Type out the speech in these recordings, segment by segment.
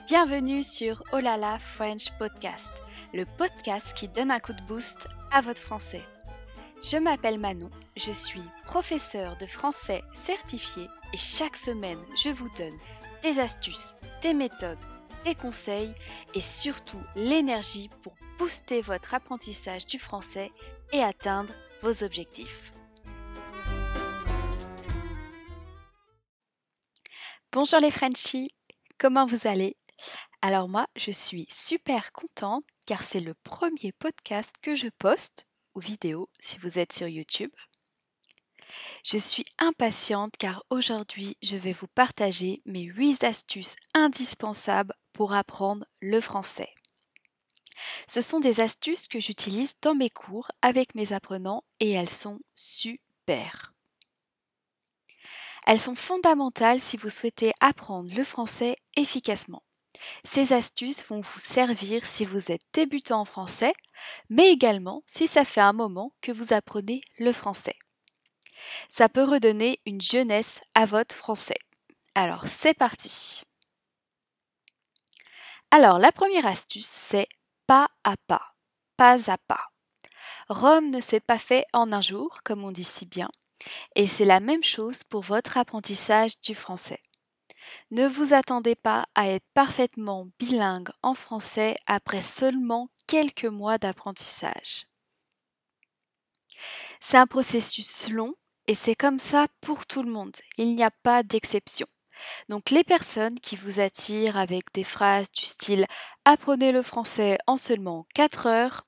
Bienvenue sur Olala French Podcast, le podcast qui donne un coup de boost à votre français. Je m'appelle Manon, je suis professeure de français certifiée et chaque semaine je vous donne des astuces, des méthodes, des conseils et surtout l'énergie pour booster votre apprentissage du français et atteindre vos objectifs. Bonjour les Frenchies, comment vous allez ? Alors moi, je suis super contente car c'est le premier podcast que je poste, ou vidéo si vous êtes sur YouTube. Je suis impatiente car aujourd'hui, je vais vous partager mes 8 astuces indispensables pour apprendre le français. Ce sont des astuces que j'utilise dans mes cours avec mes apprenants et elles sont super. Elles sont fondamentales si vous souhaitez apprendre le français efficacement. Ces astuces vont vous servir si vous êtes débutant en français, mais également si ça fait un moment que vous apprenez le français. Ça peut redonner une jeunesse à votre français. Alors c'est parti. Alors la première astuce c'est pas à pas, pas à pas. Rome ne s'est pas fait en un jour, comme on dit si bien, et c'est la même chose pour votre apprentissage du français. Ne vous attendez pas à être parfaitement bilingue en français après seulement quelques mois d'apprentissage. C'est un processus long et c'est comme ça pour tout le monde. Il n'y a pas d'exception. Donc les personnes qui vous attirent avec des phrases du style « Apprenez le français en seulement 4 heures »,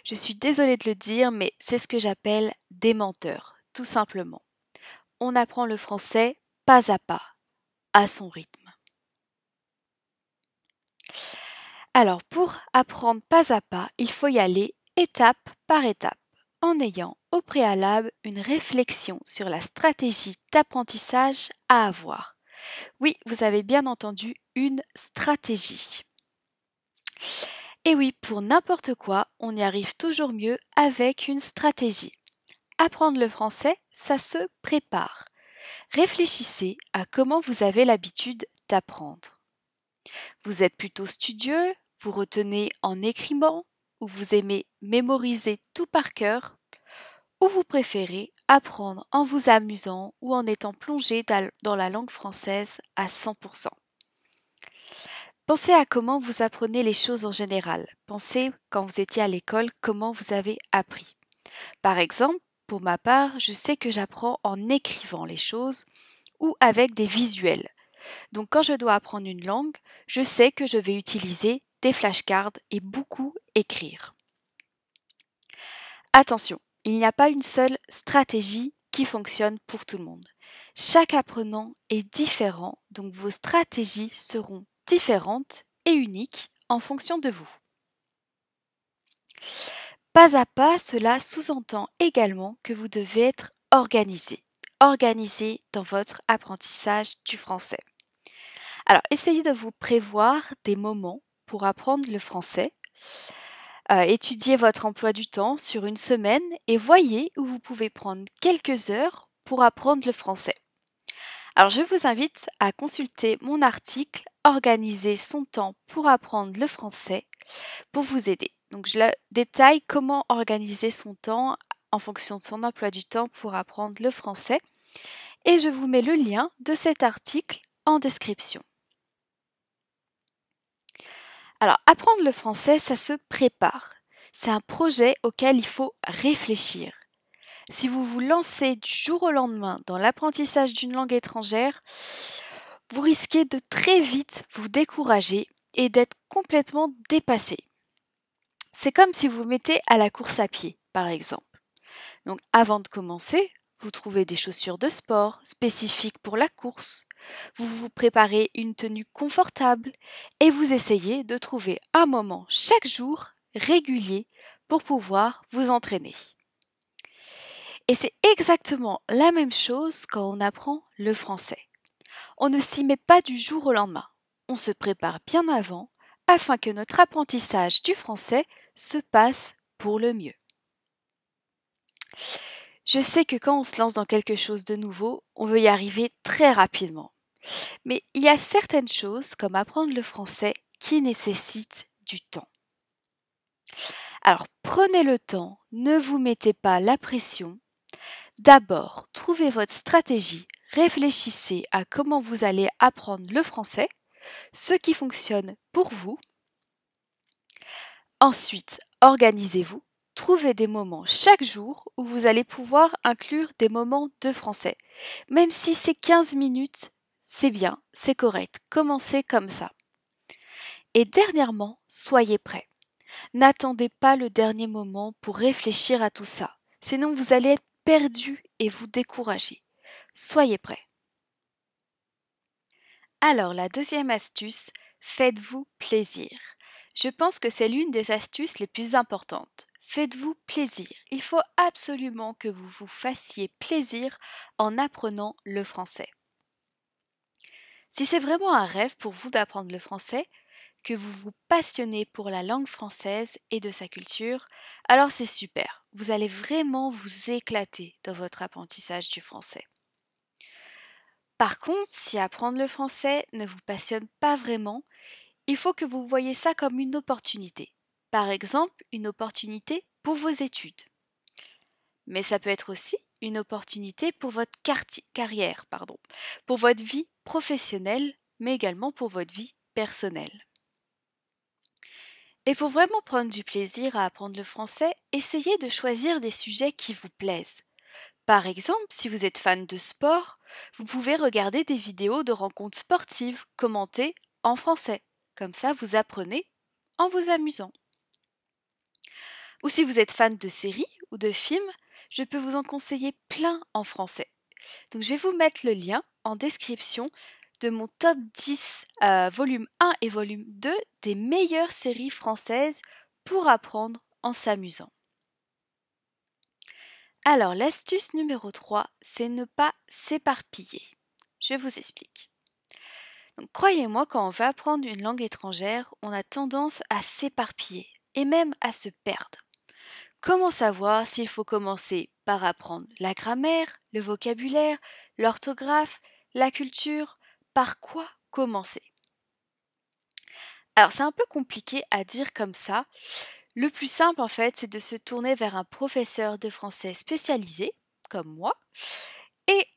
je suis désolée de le dire, mais c'est ce que j'appelle des menteurs, tout simplement. On apprend le français pas à pas, à son rythme. Alors, pour apprendre pas à pas, il faut y aller étape par étape, en ayant au préalable une réflexion sur la stratégie d'apprentissage à avoir. Oui, vous avez bien entendu, une stratégie. Et oui, pour n'importe quoi, on y arrive toujours mieux avec une stratégie. Apprendre le français, ça se prépare. Réfléchissez à comment vous avez l'habitude d'apprendre. Vous êtes plutôt studieux, vous retenez en écrivant, ou vous aimez mémoriser tout par cœur, ou vous préférez apprendre en vous amusant ou en étant plongé dans la langue française à 100%. Pensez à comment vous apprenez les choses en général. Pensez quand vous étiez à l'école, comment vous avez appris. Par exemple, pour ma part, je sais que j'apprends en écrivant les choses ou avec des visuels. Donc quand je dois apprendre une langue, je sais que je vais utiliser des flashcards et beaucoup écrire. Attention, il n'y a pas une seule stratégie qui fonctionne pour tout le monde. Chaque apprenant est différent, donc vos stratégies seront différentes et uniques en fonction de vous. Pas à pas, cela sous-entend également que vous devez être organisé dans votre apprentissage du français. Alors, essayez de vous prévoir des moments pour apprendre le français. Étudiez votre emploi du temps sur une semaine et voyez où vous pouvez prendre quelques heures pour apprendre le français. Alors, je vous invite à consulter mon article Organiser son temps pour apprendre le français pour vous aider. Donc, je détaille comment organiser son temps en fonction de son emploi du temps pour apprendre le français et je vous mets le lien de cet article en description. Alors, apprendre le français, ça se prépare. C'est un projet auquel il faut réfléchir. Si vous vous lancez du jour au lendemain dans l'apprentissage d'une langue étrangère, vous risquez de très vite vous décourager et d'être complètement dépassé. C'est comme si vous vous mettez à la course à pied, par exemple. Donc, avant de commencer, vous trouvez des chaussures de sport spécifiques pour la course. Vous vous préparez une tenue confortable et vous essayez de trouver un moment chaque jour régulier pour pouvoir vous entraîner. Et c'est exactement la même chose quand on apprend le français. On ne s'y met pas du jour au lendemain. On se prépare bien avant afin que notre apprentissage du français se passe pour le mieux. Je sais que quand on se lance dans quelque chose de nouveau, on veut y arriver très rapidement. Mais il y a certaines choses, comme apprendre le français, qui nécessitent du temps. Alors prenez le temps, ne vous mettez pas la pression. D'abord, trouvez votre stratégie, réfléchissez à comment vous allez apprendre le français, ce qui fonctionne pour vous. Ensuite, organisez-vous, trouvez des moments chaque jour où vous allez pouvoir inclure des moments de français. Même si c'est 15 minutes, c'est bien, c'est correct, commencez comme ça. Et dernièrement, soyez prêts. N'attendez pas le dernier moment pour réfléchir à tout ça, sinon vous allez être perdu et vous décourager. Soyez prêts. Alors la deuxième astuce, faites-vous plaisir. Je pense que c'est l'une des astuces les plus importantes. Faites-vous plaisir. Il faut absolument que vous vous fassiez plaisir en apprenant le français. Si c'est vraiment un rêve pour vous d'apprendre le français, que vous vous passionnez pour la langue française et de sa culture, alors c'est super. Vous allez vraiment vous éclater dans votre apprentissage du français. Par contre, si apprendre le français ne vous passionne pas vraiment, il faut que vous voyez ça comme une opportunité. Par exemple, une opportunité pour vos études. Mais ça peut être aussi une opportunité pour votre carrière, pour votre vie professionnelle, mais également pour votre vie personnelle. Et pour vraiment prendre du plaisir à apprendre le français, essayez de choisir des sujets qui vous plaisent. Par exemple, si vous êtes fan de sport, vous pouvez regarder des vidéos de rencontres sportives commentées en français. Comme ça, vous apprenez en vous amusant. Ou si vous êtes fan de séries ou de films, je peux vous en conseiller plein en français. Donc je vais vous mettre le lien en description de mon top 10 volume 1 et volume 2 des meilleures séries françaises pour apprendre en s'amusant. Alors l'astuce numéro 3, c'est ne pas s'éparpiller. Je vous explique. Donc croyez-moi, quand on va apprendre une langue étrangère, on a tendance à s'éparpiller et même à se perdre. Comment savoir s'il faut commencer par apprendre la grammaire, le vocabulaire, l'orthographe, la culture? Par quoi commencer? Alors c'est un peu compliqué à dire comme ça. Le plus simple en fait, c'est de se tourner vers un professeur de français spécialisé, comme moi, et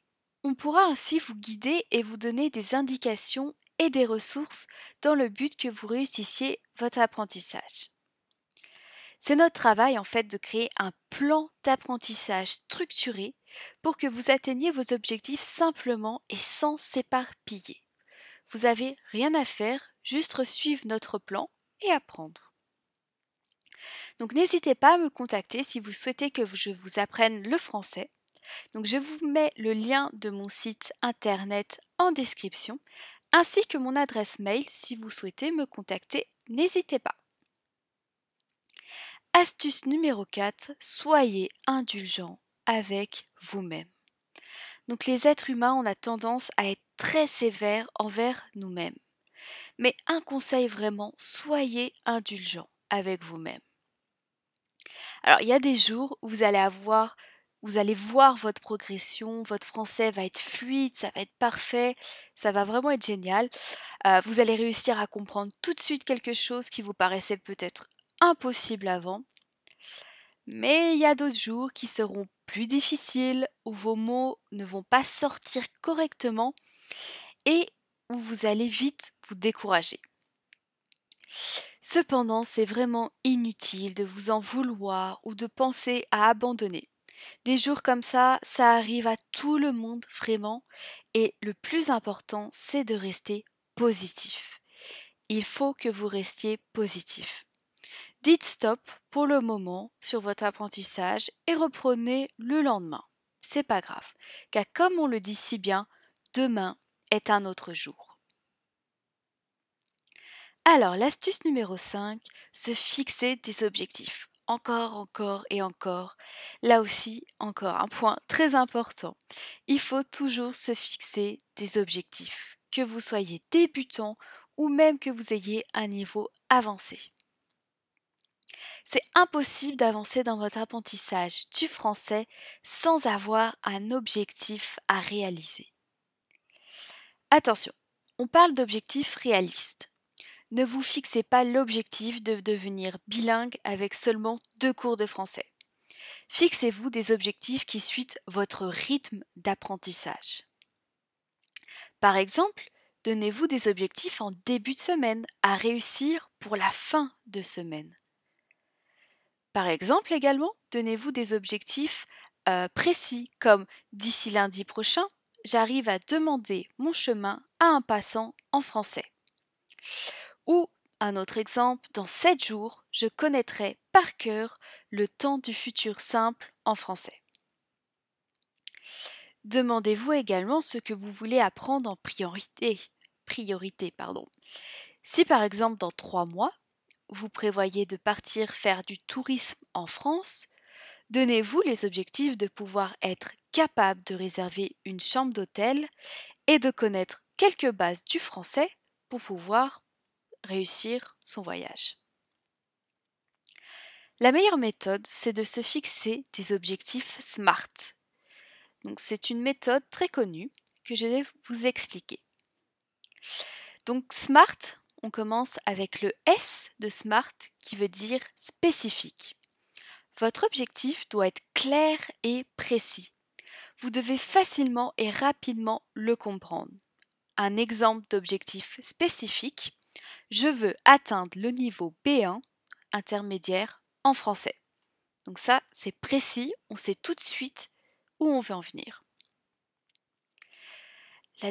on pourra ainsi vous guider et vous donner des indications et des ressources dans le but que vous réussissiez votre apprentissage. C'est notre travail en fait de créer un plan d'apprentissage structuré pour que vous atteigniez vos objectifs simplement et sans s'éparpiller. Vous n'avez rien à faire, juste suivre notre plan et apprendre. Donc n'hésitez pas à me contacter si vous souhaitez que je vous apprenne le français. Donc je vous mets le lien de mon site internet en description, ainsi que mon adresse mail si vous souhaitez me contacter, n'hésitez pas. Astuce numéro 4, soyez indulgent avec vous-même. Donc les êtres humains, on a tendance à être très sévères envers nous-mêmes. Mais un conseil vraiment, soyez indulgent avec vous-même. Alors il y a des jours où vous allez voir votre progression, votre français va être fluide, ça va être parfait, ça va vraiment être génial. Vous allez réussir à comprendre tout de suite quelque chose qui vous paraissait peut-être impossible avant. Mais il y a d'autres jours qui seront plus difficiles, où vos mots ne vont pas sortir correctement et où vous allez vite vous décourager. Cependant, c'est vraiment inutile de vous en vouloir ou de penser à abandonner. Des jours comme ça arrive à tout le monde vraiment, et le plus important, c'est de rester positif. Il faut que vous restiez positif. Dites stop pour le moment sur votre apprentissage et reprenez le lendemain. C'est pas grave, car comme on le dit si bien, demain est un autre jour. Alors, l'astuce numéro 5, se fixer des objectifs. Encore et encore. Là aussi, encore un point très important. Il faut toujours se fixer des objectifs, que vous soyez débutant ou même que vous ayez un niveau avancé. C'est impossible d'avancer dans votre apprentissage du français sans avoir un objectif à réaliser. Attention, on parle d'objectifs réalistes. Ne vous fixez pas l'objectif de devenir bilingue avec seulement 2 cours de français. Fixez-vous des objectifs qui suivent votre rythme d'apprentissage. Par exemple, donnez-vous des objectifs en début de semaine à réussir pour la fin de semaine. Par exemple également, donnez-vous des objectifs précis comme d'ici lundi prochain, j'arrive à demander mon chemin à un passant en français. Ou un autre exemple, dans 7 jours, je connaîtrai par cœur le temps du futur simple en français. Demandez-vous également ce que vous voulez apprendre en priorité. Si par exemple dans 3 mois, vous prévoyez de partir faire du tourisme en France, donnez-vous les objectifs de pouvoir être capable de réserver une chambre d'hôtel et de connaître quelques bases du français pour pouvoir réussir son voyage. La meilleure méthode, c'est de se fixer des objectifs SMART. Donc, c'est une méthode très connue que je vais vous expliquer. Donc, SMART, on commence avec le S de SMART qui veut dire spécifique. Votre objectif doit être clair et précis. Vous devez facilement et rapidement le comprendre. Un exemple d'objectif spécifique, je veux atteindre le niveau B1 intermédiaire en français. Donc ça, c'est précis, on sait tout de suite où on veut en venir. Le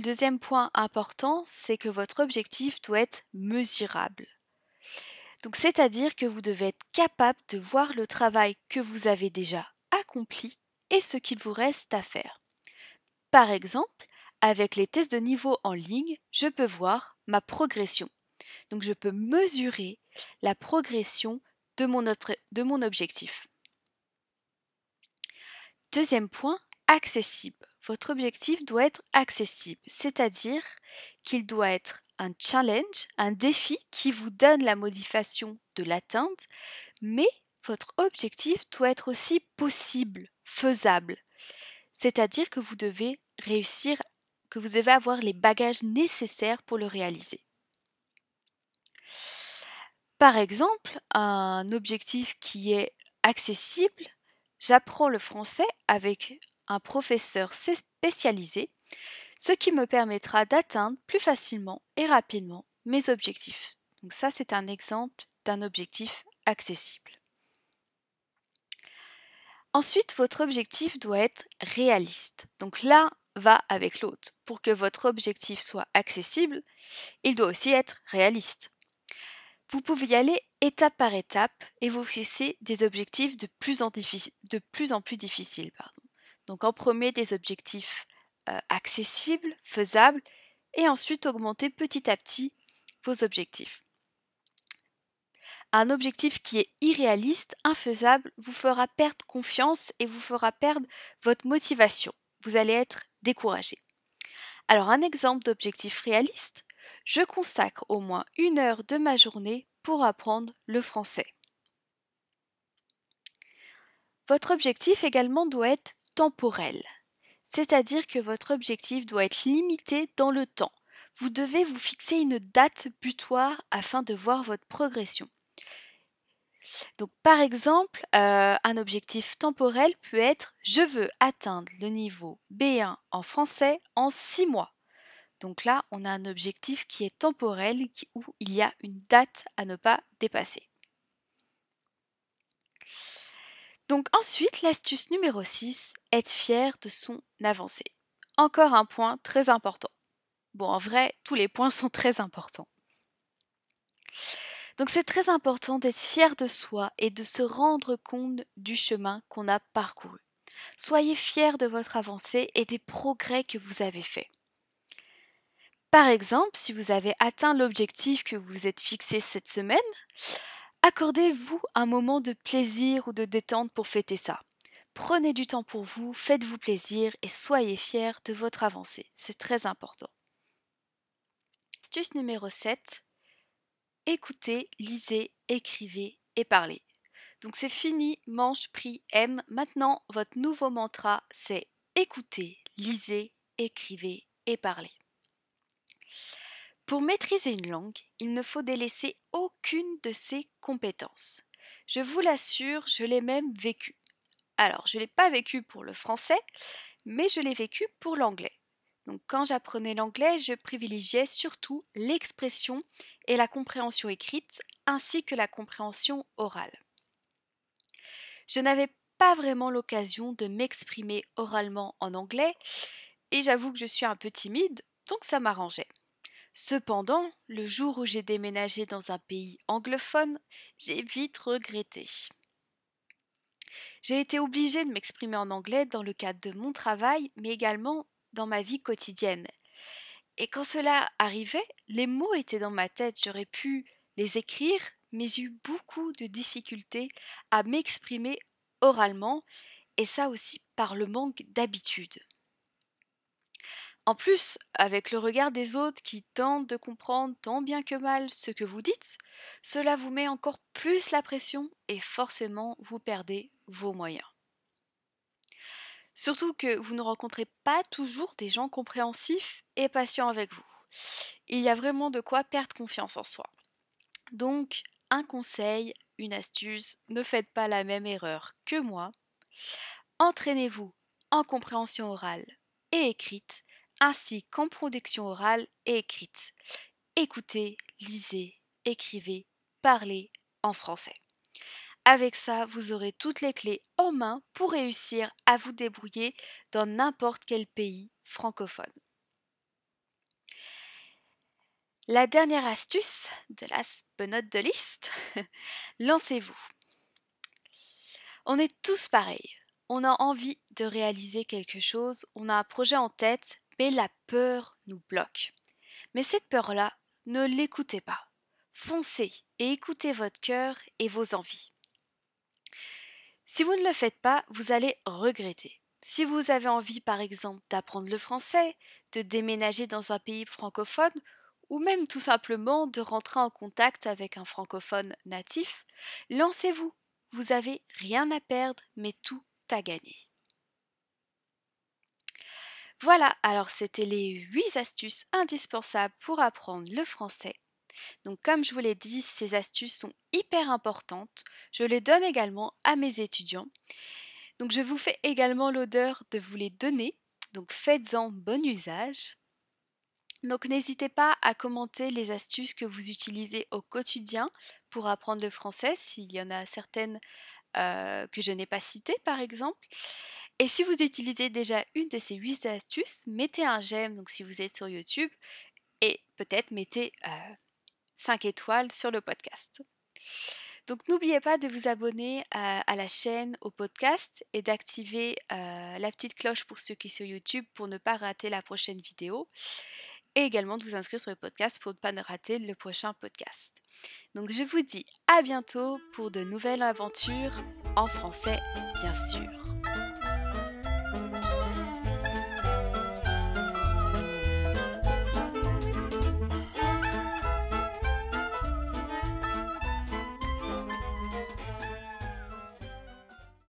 deuxième point important, c'est que votre objectif doit être mesurable. Donc c'est-à-dire que vous devez être capable de voir le travail que vous avez déjà accompli et ce qu'il vous reste à faire. Par exemple, avec les tests de niveau en ligne, je peux voir ma progression. Donc je peux mesurer la progression de mon objectif. Deuxième point, accessible. Votre objectif doit être accessible, c'est-à-dire qu'il doit être un challenge, un défi qui vous donne la motivation de l'atteindre, mais votre objectif doit être aussi possible, faisable. C'est-à-dire que vous devez réussir, que vous devez avoir les bagages nécessaires pour le réaliser. Par exemple, un objectif qui est accessible, j'apprends le français avec un professeur spécialisé, ce qui me permettra d'atteindre plus facilement et rapidement mes objectifs. Donc ça, c'est un exemple d'un objectif accessible. Ensuite, votre objectif doit être réaliste. Donc l'un va avec l'autre. Pour que votre objectif soit accessible, il doit aussi être réaliste. Vous pouvez y aller étape par étape et vous fixer des objectifs de plus en plus difficiles. Donc en premier, des objectifs accessibles, faisables, et ensuite augmenter petit à petit vos objectifs. Un objectif qui est irréaliste, infaisable, vous fera perdre confiance et vous fera perdre votre motivation. Vous allez être découragé. Alors un exemple d'objectif réaliste, je consacre au moins 1 heure de ma journée pour apprendre le français. Votre objectif également doit être temporel, c'est-à-dire que votre objectif doit être limité dans le temps. Vous devez vous fixer une date butoir afin de voir votre progression. Donc par exemple, un objectif temporel peut être je veux atteindre le niveau B1 en français en 6 mois. Donc là, on a un objectif qui est temporel, où il y a une date à ne pas dépasser. Donc ensuite, l'astuce numéro 6, être fier de son avancée. Encore un point très important. Bon, en vrai, tous les points sont très importants. Donc c'est très important d'être fier de soi et de se rendre compte du chemin qu'on a parcouru. Soyez fier de votre avancée et des progrès que vous avez faits. Par exemple, si vous avez atteint l'objectif que vous vous êtes fixé cette semaine, accordez-vous un moment de plaisir ou de détente pour fêter ça. Prenez du temps pour vous, faites-vous plaisir et soyez fiers de votre avancée. C'est très important. Astuce numéro 7. Écoutez, lisez, écrivez et parlez. Donc c'est fini, mange, prie, aime. Maintenant, votre nouveau mantra, c'est écoutez, lisez, écrivez et parlez. Pour maîtriser une langue, il ne faut délaisser aucune de ses compétences. Je vous l'assure, je l'ai même vécu. Alors, je ne l'ai pas vécu pour le français, mais je l'ai vécu pour l'anglais. Donc, quand j'apprenais l'anglais, je privilégiais surtout l'expression et la compréhension écrite, ainsi que la compréhension orale. Je n'avais pas vraiment l'occasion de m'exprimer oralement en anglais, et j'avoue que je suis un peu timide, donc ça m'arrangeait. Cependant, le jour où j'ai déménagé dans un pays anglophone, j'ai vite regretté. J'ai été obligée de m'exprimer en anglais dans le cadre de mon travail, mais également dans ma vie quotidienne. Et quand cela arrivait, les mots étaient dans ma tête, j'aurais pu les écrire, mais j'ai eu beaucoup de difficultés à m'exprimer oralement, et ça aussi par le manque d'habitude. En plus, avec le regard des autres qui tentent de comprendre tant bien que mal ce que vous dites, cela vous met encore plus la pression et forcément vous perdez vos moyens. Surtout que vous ne rencontrez pas toujours des gens compréhensifs et patients avec vous. Il y a vraiment de quoi perdre confiance en soi. Donc, un conseil, une astuce, ne faites pas la même erreur que moi. Entraînez-vous en compréhension orale et écrite, ainsi qu'en production orale et écrite. Écoutez, lisez, écrivez, parlez en français. Avec ça, vous aurez toutes les clés en main pour réussir à vous débrouiller dans n'importe quel pays francophone. La dernière astuce, de last but not the least, lancez-vous. On est tous pareils. On a envie de réaliser quelque chose, on a un projet en tête, mais la peur nous bloque. Mais cette peur-là, ne l'écoutez pas. Foncez et écoutez votre cœur et vos envies. Si vous ne le faites pas, vous allez regretter. Si vous avez envie, par exemple, d'apprendre le français, de déménager dans un pays francophone, ou même tout simplement de rentrer en contact avec un francophone natif, lancez-vous. Vous n'avez rien à perdre, mais tout à gagner. Voilà, alors c'était les 8 astuces indispensables pour apprendre le français. Donc comme je vous l'ai dit, ces astuces sont hyper importantes. Je les donne également à mes étudiants. Donc je vous fais également l'honneur de vous les donner. Donc faites-en bon usage. Donc n'hésitez pas à commenter les astuces que vous utilisez au quotidien pour apprendre le français, s'il y en a certaines que je n'ai pas citées par exemple. Et si vous utilisez déjà une de ces 8 astuces, mettez un j'aime donc si vous êtes sur YouTube et peut-être mettez 5 étoiles sur le podcast. Donc n'oubliez pas de vous abonner à la chaîne, au podcast et d'activer la petite cloche pour ceux qui sont sur YouTube pour ne pas rater la prochaine vidéo. Et également de vous inscrire sur le podcast pour ne pas rater le prochain podcast. Donc je vous dis à bientôt pour de nouvelles aventures en français bien sûr.